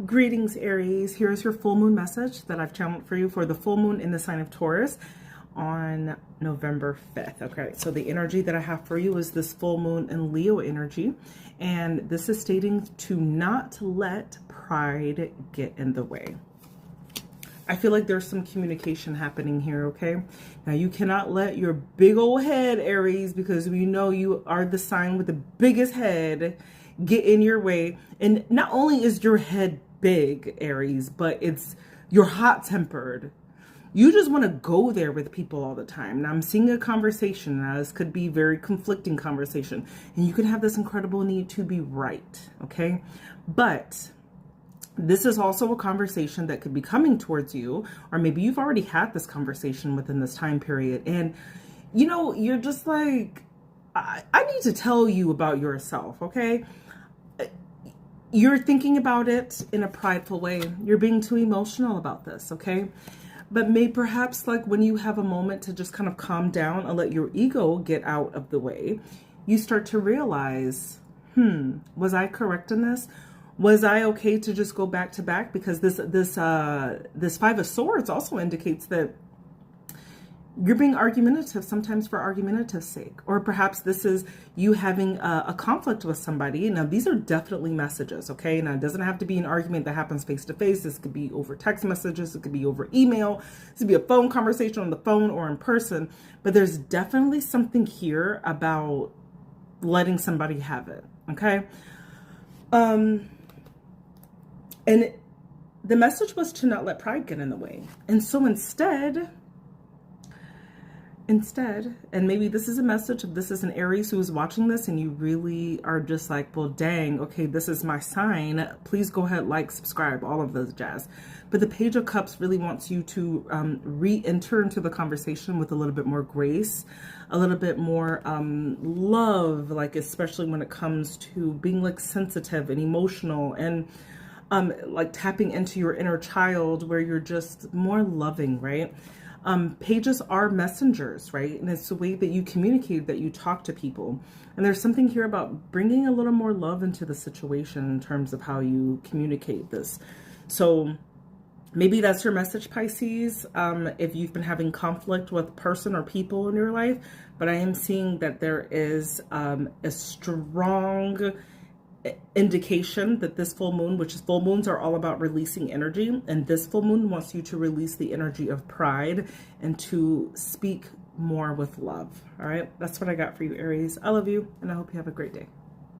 Greetings, Aries. Here's your full moon message that I've channeled for you for the full moon in the sign of Taurus on November 5th. Okay, so the energy that I have for you is this full moon in Leo energy, and this is stating to not let pride get in the way. I feel like there's some communication happening here, okay? Now, you cannot let your big old head, Aries, because we know you are the sign with the biggest head, get in your way. And not only is your head big, Aries, but you're hot-tempered. You just want to go there with people all the time. Now, I'm seeing a conversation. Now, this could be very conflicting conversation. And you could have this incredible need to be right, okay? But this is also a conversation that could be coming towards you, or maybe you've already had this conversation within this time period. And, you know, you're just like, I need to tell you about yourself, okay? You're thinking about it in a prideful way. You're being too emotional about this, okay? But perhaps like when you have a moment to just kind of calm down and let your ego get out of the way, you start to realize, was I correct in this? Was I okay to just go back to back? Because this Five of Swords also indicates that you're being argumentative, sometimes for argumentative's sake. Or perhaps this is you having a conflict with somebody. Now, these are definitely messages, okay? Now, it doesn't have to be an argument that happens face to face. This could be over text messages. It could be over email. This could be a phone conversation on the phone or in person. But there's definitely something here about letting somebody have it, okay? And the message was to not let pride get in the way. And so instead, and maybe this is a message, if this is an Aries who is watching this and you really are just like, well, dang, okay, this is my sign. Please go ahead, like, subscribe, all of those jazz. But the Page of Cups really wants you to re-enter into the conversation with a little bit more grace, a little bit more love, like especially when it comes to being like sensitive and emotional and like tapping into your inner child where you're just more loving, right? Pages are messengers, right? And it's the way that you communicate, that you talk to people. And there's something here about bringing a little more love into the situation in terms of how you communicate this. So maybe that's your message, Pisces, if you've been having conflict with person or people in your life. But I am seeing that there is a strong indication that this full moon, which is full moons are all about releasing energy, and this full moon wants you to release the energy of pride and to speak more with love. All right, that's what I got for you, Aries. I love you, and I hope you have a great day.